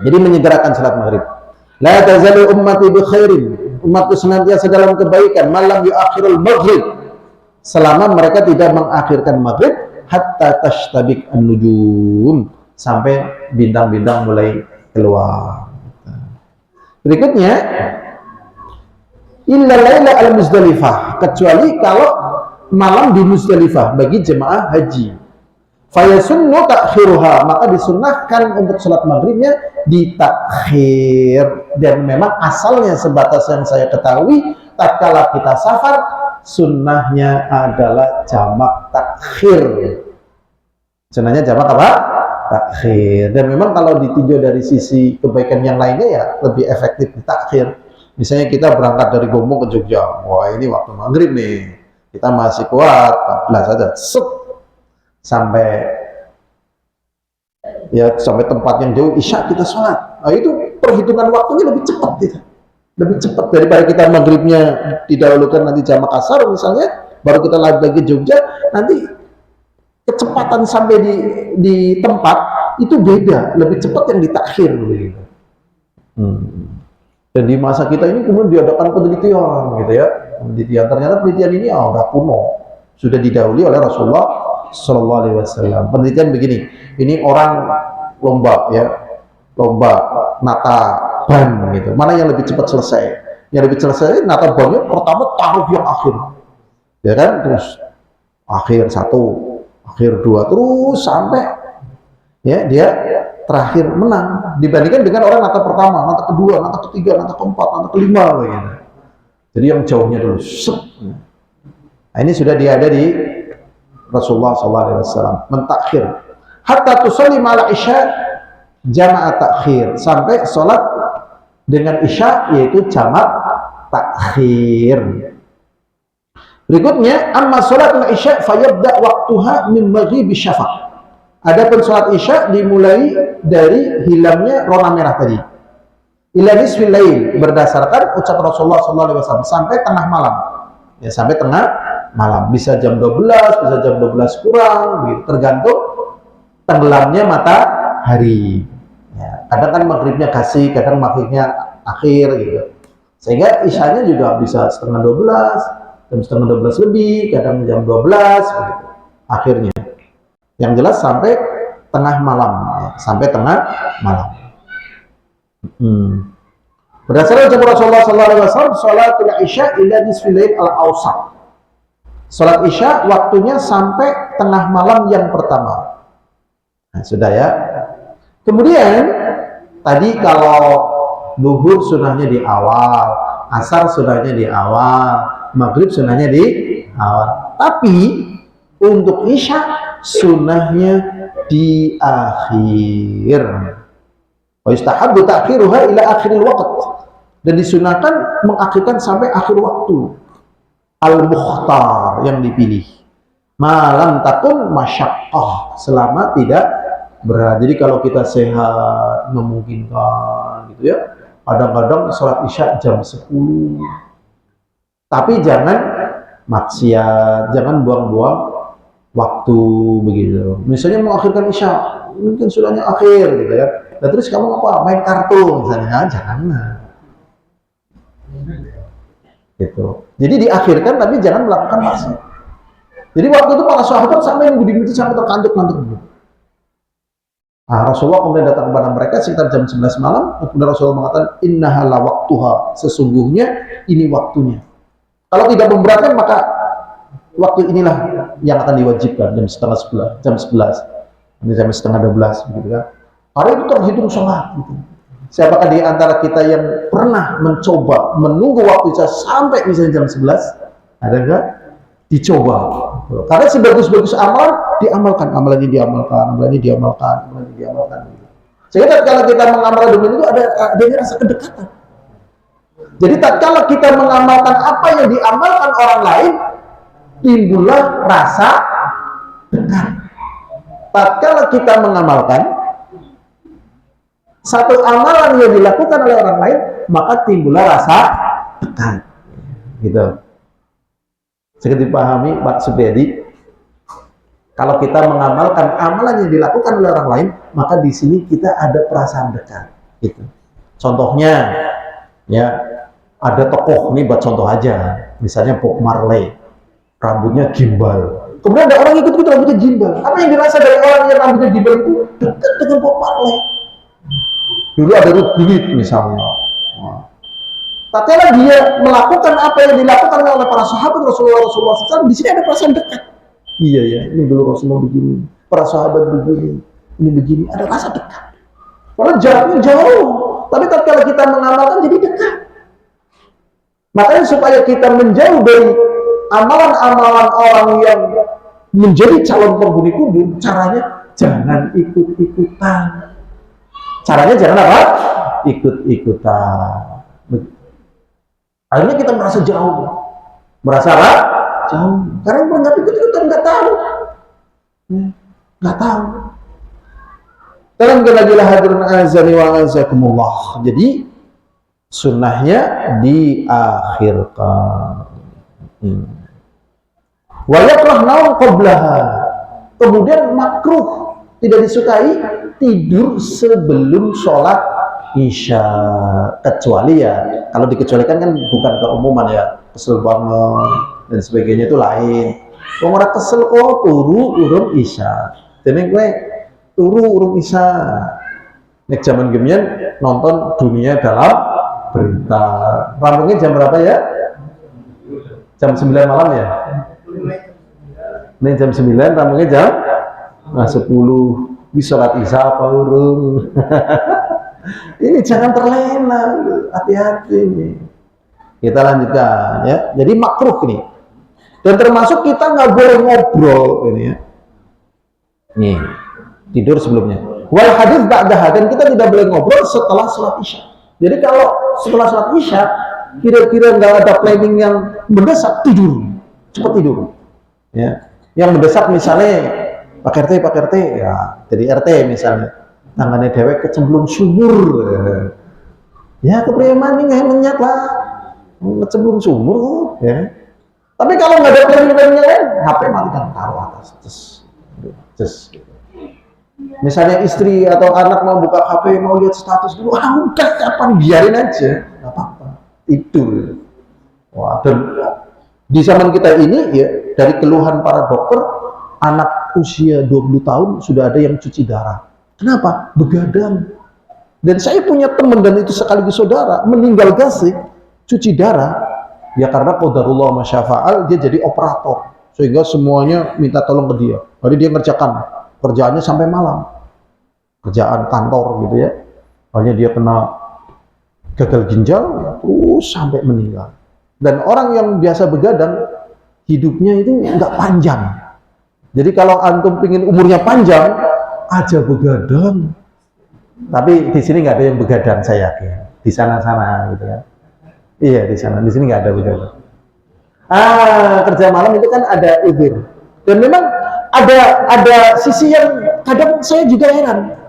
Jadi menyegerakan salat maghrib. La tazalu ummati bi khairin. Umatku senantiasa dalam kebaikan. Malam yuakhirul maghrib. Selama mereka tidak mengakhirkan maghrib hatta tashtabik an-nujum, sampai bintang-bintang mulai keluar. Berikutnya illa laila al-Muzdalifah, kecuali kalau malam di Muzdalifah bagi jemaah haji. Fayasunnu takhiruha, maka disunnahkan untuk sholat maghribnya ditakhir. Dan memang asalnya sebatas yang saya ketahui, tatkala kita safar, sunnahnya adalah jamak takhir. Sunnahnya jamak apa? takhir. Dan memang kalau ditinjau dari sisi kebaikan yang lainnya ya lebih efektif di takhir. Misalnya kita berangkat dari Gombong ke Jogja, wah ini waktu maghrib nih, kita masih kuat 14 aja, sampai sampai tempat yang jauh isya kita sholat. Nah itu perhitungan waktunya lebih cepat gitu. Lebih cepat daripada kita maghribnya didahulukan nanti jam asar misalnya, baru kita lagi Jogja, nanti kecepatan sampai di tempat itu beda, lebih cepat yang ditakhir gitu. Dan di masa kita ini kemudian diadakan penelitian gitu ya. Penelitian, ternyata penelitian ini udah kuno, sudah didahului oleh Rasulullah Shallallahu Alaihi Wasallam. Penelitian begini, ini orang lomba nata ban gitu, mana yang lebih cepat selesai? Yang lebih selesai nata bannya pertama taruh yang akhir, ya kan, terus akhir 1, akhir 2, terus sampai ya dia terakhir menang dibandingkan dengan orang nata pertama, nata kedua, nata ketiga, nata keempat, nata kelima begitu. Jadi yang jauhnya dulu. Nah, ini sudah ada di Rasulullah SAW mentakhir hatta tusalli ma'al isya jama'a takhir, sampai sholat dengan isya yaitu jamak takhir. Berikutnya amma sholatul isya fayabda waktuha min maghribi syafaq. Adapun sholat isya dimulai dari hilangnya rona merah tadi. Ila nisfil lail, berdasarkan ucapan Rasulullah SAW sampai tengah malam. Ya, sampai tengah malam. Bisa jam 12, bisa jam 12 kurang, gitu. Tergantung tenggelamnya matahari. Ya, kadang kan maghribnya kasih, kadang maghribnya akhir gitu. Sehingga isyanya juga bisa setengah 12, jam setengah 12 lebih, kadang jam 12 begitu. Akhirnya. Yang jelas sampai tengah malam, ya, sampai tengah malam. Berdasarkan ucapan Rasulullah SAW, sholatul isya ila nisfil lail al-awsat. Sholat isya waktunya sampai tengah malam yang pertama. Nah, sudah ya. Kemudian tadi kalau zuhur sunahnya di awal, asar sunahnya di awal, maghrib sunahnya di awal. Tapi untuk isya sunnahnya di akhir. Wa yustahabbu ta'khiruha ila akhiril waqt. Dan disunahkan mengakhirkan sampai akhir waktu. Al-mukhtar yang dipilih. Malam takun masyaqqah, selama tidak berat. Jadi kalau kita sehat, memungkinkan gitu ya. Kadang-kadang sholat isya jam 10. Tapi jangan maksiat, jangan buang-buang waktu begitu. Misalnya mau akhirkan isya, mungkin sudahnya akhir gitu ya. Nah, terus kamu apa? Main kartu misalnya, jangan. Gitu. Jadi diakhirkan tapi jangan melakukan maksiat. Jadi waktu itu para sahabat sampai nunggu di masjid sampai terkantuk-kantuk. Nah, Rasulullah kemudian datang kepada mereka sekitar jam 11 malam. Kemudian Rasulullah mengatakan, innaha la waqtuha, sesungguhnya ini waktunya. Kalau tidak memberatkan maka waktu inilah yang akan diwajibkan jam setengah 11, jam 11, ini jam setengah 12, gitu kan? Karena itu terhitung sholat. Gitu. Siapakah di antara kita yang pernah mencoba menunggu waktu isya sampai misalnya jam 11? Ada enggak? Dicoba. Karena sebagus-bagus amalan diamalkan, amalan ini diamalkan, amalan ini diamalkan, amalan ini diamalkan. Sehingga kalau kita mengamalkan demikian itu ada rasa kedekatan. Jadi tatkala kita mengamalkan apa yang diamalkan orang lain, timbullah rasa dekat. Tatkala kita mengamalkan satu amalan yang dilakukan oleh orang lain, maka timbullah rasa dekat. Gitu. Seperti dipahami Pak Supriyadi, kalau kita mengamalkan amalan yang dilakukan oleh orang lain, maka di sini kita ada perasaan dekat. Gitu. Contohnya, ya ada tokoh, ini buat contoh aja, misalnya Bob Marley, rambutnya gimbal. Kemudian ada orang ikut-ikut rambutnya gimbal. Apa yang dirasa dari orang yang rambutnya gimbal itu dekat dengan Bob Marley. Dulu ada Ruth Gullit misalnya. Tatkala dia melakukan apa yang dilakukan oleh para sahabat Rasulullah SAW, di sini ada perasaan dekat. Iya ya, ini dulu Rasulullah begini, para sahabat begini, ini begini, ada rasa dekat. Karena jaraknya jauh, tapi tatkala kita mengamalkan jadi dekat. Makanya supaya kita menjauh dari amalan-amalan orang yang menjadi calon penghuni kubur, caranya jangan ikut-ikutan. Caranya jangan apa? Ikut-ikutan. Akhirnya kita merasa jauh. Merasa apa? Jauh. Karena orang nggak ikut-ikutan, nggak tahu. Nggak tahu. Dalam gila hadirun azani wa azakumullah. Jadi sunnahnya diakhirkan. Wa yakrah naum qablaha. Kemudian makruh, tidak disukai tidur sebelum sholat isya, kecuali ya kalau dikecualikan kan bukan keumuman ya, kesel banget dan sebagainya itu lain. Orang kesel kok turu urung isya, jadi gue turu urung isya. Nek zaman gemian nonton Dunia Dalam Berita, rampungnya jam berapa ya? Jam 9 malam ya? Ini jam 9, rampungnya jam 10. Bisa sholat isya apa urung? Ini jangan terlena, hati-hati ini. Kita lanjutkan ya. Jadi makruh ini. Dan termasuk kita nggak boleh ngobrol ini ya. Nih, tidur sebelumnya. Wal hadits ba'daha, dan kita tidak boleh ngobrol setelah sholat isya. Jadi kalau setelah sholat isya, kira-kira nggak ada planning yang mendesak, tidur, cepat tidur. Ya. Yang mendesak misalnya Pak RT ya, jadi RT misalnya tangannya dewek kecemplung sumur ya, kepriman ini menyat lah kecemplung sumur ya. Tapi kalau nggak ada planning lain, HP matikan, taruh atas, just. Misalnya istri atau anak mau buka HP, mau lihat status dulu, udah kapan, biarin aja, nggak apa-apa, itu. Wah, dan di zaman kita ini ya, dari keluhan para dokter, anak usia 20 tahun sudah ada yang cuci darah. Kenapa? Begadang. Dan saya punya teman, dan itu sekaligus saudara, meninggal gasik, cuci darah, ya karena qadarullah masyafa'al, dia jadi operator, sehingga semuanya minta tolong ke dia. Jadi dia ngerjakan kerjaannya sampai malam, kerjaan kantor gitu ya. Akhirnya dia kena gagal ginjal, terus sampai meninggal. Dan orang yang biasa begadang, hidupnya itu nggak panjang. Jadi kalau antum pingin umurnya panjang, aja begadang. Tapi di sini nggak ada yang begadang, saya yakin. Di sana-sana gitu kan. Iya, di sana. Di sini nggak ada begadang. Kerja malam itu kan ada izin. Dan memang ada sisi yang kadang saya juga heran.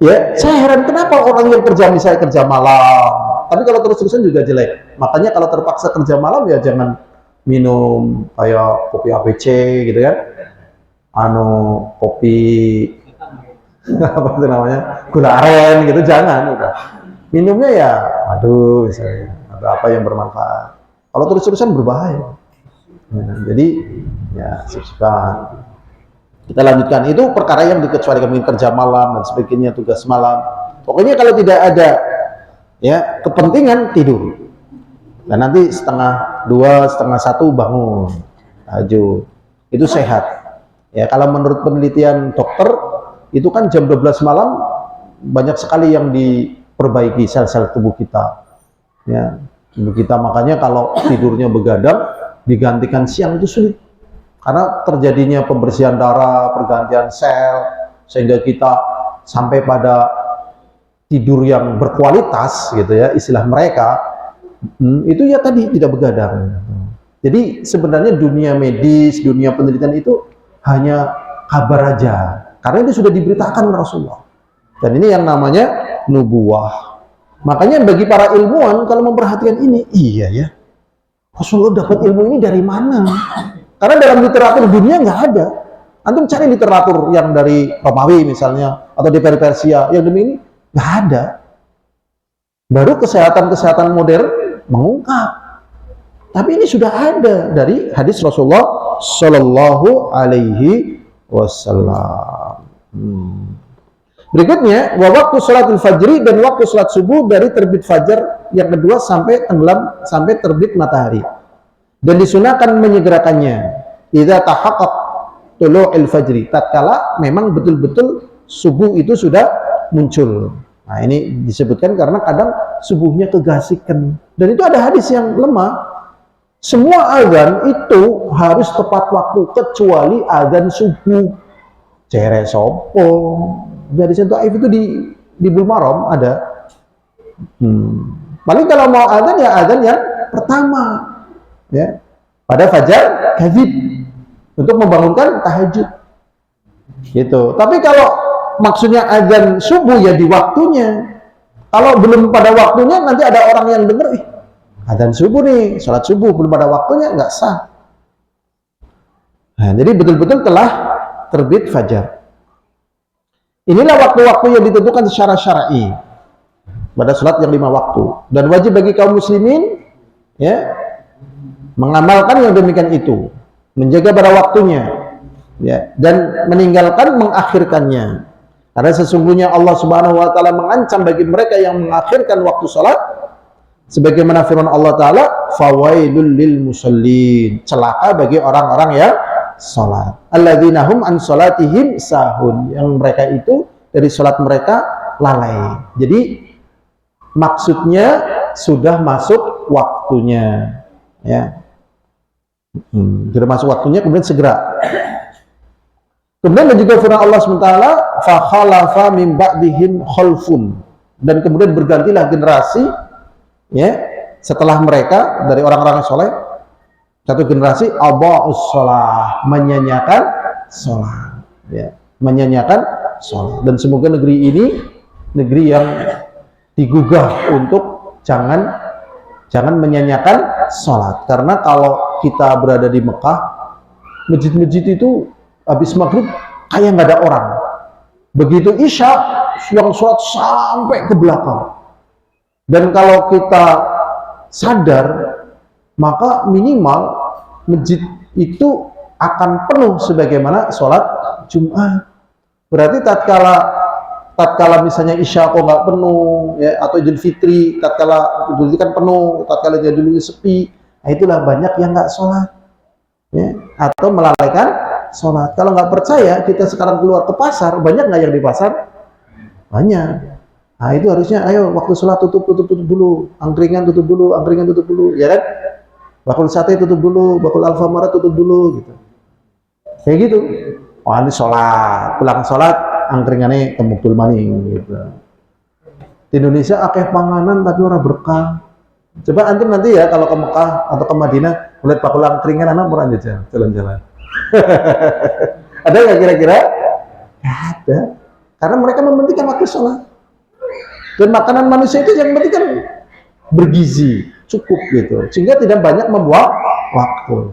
Ya, saya heran kenapa orang yang kerja misalnya kerja malam. Tapi kalau terus-terusan juga jelek. Makanya kalau terpaksa kerja malam ya jangan minum kayak kopi ABC gitu kan. Kopi apa itu namanya? Gula aren gitu, jangan udah. Minumnya ya misalnya ada apa yang bermanfaat. Kalau terus-terusan berbahaya. Jadi ya subscribe. Kita lanjutkan, itu perkara yang dikecualikan, mungkin kerja malam dan sebagainya, tugas malam. Pokoknya kalau tidak ada ya kepentingan, tidur. Dan nanti 1:30, 1:30 bangun, tahajud. Itu sehat. Ya, kalau menurut penelitian dokter, itu kan jam 12 malam banyak sekali yang diperbaiki sel-sel tubuh kita. Ya, tubuh kita, makanya kalau tidurnya begadang digantikan siang itu sulit. Karena terjadinya pembersihan darah, pergantian sel, sehingga kita sampai pada tidur yang berkualitas gitu ya, istilah mereka, itu ya tadi tidak begadang. Jadi sebenarnya dunia medis, dunia penelitian itu hanya kabar aja, karena itu sudah diberitakan Rasulullah. Dan ini yang namanya nubuwah. Makanya bagi para ilmuwan kalau memperhatikan ini, iya ya, Rasulullah dapat ilmu ini dari mana? Karena dalam literatur dunia nggak ada. Antum cari literatur yang dari Romawi misalnya, atau di Persia, yang demi ini nggak ada. Baru kesehatan-kesehatan modern mengungkap. Tapi ini sudah ada dari hadis Rasulullah Shallallahu Alaihi Wasallam. Berikutnya, waktu sholatul fajri, dan waktu sholat subuh dari terbit fajar yang kedua sampai tenggelam, sampai terbit matahari. Dan disunahkan menyegerakannya idza tahaqqaq tulu'il fajri, tatkala memang betul-betul subuh itu sudah muncul. Nah, ini disebutkan karena kadang subuhnya kegasikan. Dan itu ada hadis yang lemah. Semua azan itu harus tepat waktu kecuali azan subuh. Cere sopo. Dari Sentu Aif itu di Bulmarom ada. Paling kalau mau adzan ya adzan yang pertama, ya pada fajar kadzib untuk membangunkan tahajud, gitu. Tapi kalau maksudnya adzan subuh ya di waktunya. Kalau belum pada waktunya nanti ada orang yang dengar, adzan subuh nih, sholat subuh belum pada waktunya, nggak sah. Nah, jadi betul-betul telah terbit fajar. Inilah waktu-waktu yang ditentukan secara syar'i pada sholat yang 5 waktu, dan wajib bagi kaum muslimin ya mengamalkan yang demikian itu, menjaga pada waktunya ya, dan meninggalkan mengakhirkannya. Karena sesungguhnya Allah Subhanahu wa taala mengancam bagi mereka yang mengakhirkan waktu salat, sebagaimana firman Allah taala, fawailul lil musallin, celaka bagi orang-orang yang salat. Alladzina hum an salatihim sahun, yang mereka itu dari salat mereka lalai. Jadi maksudnya sudah masuk waktunya ya. Sudah masuk waktunya kemudian segera. Kemudian juga firman Allah SWT, fa khalafa min ba'dihim khalfun, dan kemudian bergantilah generasi ya setelah mereka dari orang-orang soleh, satu generasi aba'us shalah, menyanyiakan salat ya, menyanyiakan salat. Dan semoga negeri ini negeri yang digugah untuk jangan menyanyiakan salat, karena kalau kita berada di Mekah, masjid-masjid itu habis maghrib kayak nggak ada orang. Begitu isya yang sholat sampai ke belakang. Dan kalau kita sadar, maka minimal masjid itu akan penuh sebagaimana sholat Jumat. Berarti tatkala misalnya isya kok nggak penuh ya, atau Idul Fitri tatkala Idul Fitri kan penuh, tatkala Idul Fitri sepi, nah itulah banyak yang nggak sholat ya, atau melalaikan sholat. Kalau nggak percaya, kita sekarang keluar ke pasar, banyak nggak yang di pasar? Banyak. Nah itu harusnya, ayo waktu sholat tutup dulu, angkringan tutup dulu, ya kan? Bakul sate tutup dulu, bakul Alfamart tutup dulu, gitu. Kayak gitu. Oh nanti sholat, pulang sholat, angkringannya kemukul maning, gitu. Di Indonesia akeh panganan tapi orang berkah. Coba antum nanti ya kalau ke Mekah atau ke Madinah, melihat bakul angkringan, anak murah aja jalan-jalan. Ada nggak kira-kira? Nggak ada. Karena mereka mementingkan waktu sholat. Dan makanan manusia itu yang penting kan bergizi, cukup gitu, sehingga tidak banyak membuang waktu.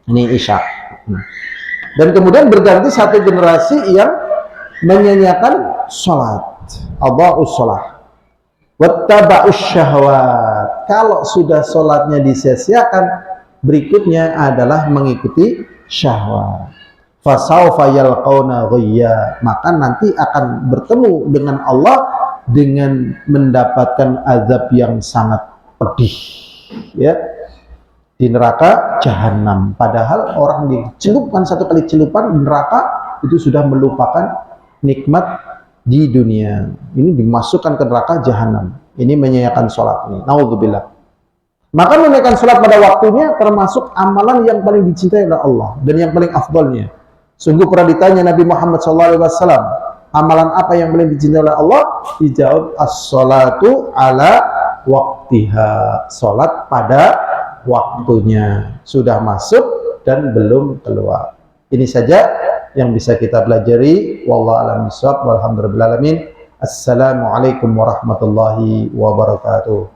Ini isya. Dan kemudian berganti satu generasi yang menyanyiakan sholat, aba'us sholat, wattaba'us syahwat. Kalau sudah sholatnya disia-siakan, berikutnya adalah mengikuti syahwat. Fasawfa yalqauna ghayya, maka nanti akan bertemu dengan Allah dengan mendapatkan azab yang sangat pedih ya, di neraka jahanam. Padahal orang dicelupkan satu kali celupan di neraka itu sudah melupakan nikmat di dunia. Ini dimasukkan ke neraka jahanam. Ini menyanyiakan sholat ini. Naudzubillah. Maka menunaikan sholat pada waktunya termasuk amalan yang paling dicintai oleh Allah dan yang paling afdalnya. Sungguh pernah ditanya Nabi Muhammad SAW, amalan apa yang paling dicintai oleh Allah? Dijawab, as-sholatu ala waktiha, sholat pada waktunya. Sudah masuk dan belum keluar. Ini saja yang bisa kita pelajari. Wallahu a'lam bishawab, walhamdulillahirabbil alamin. Assalamualaikum warahmatullahi wabarakatuh.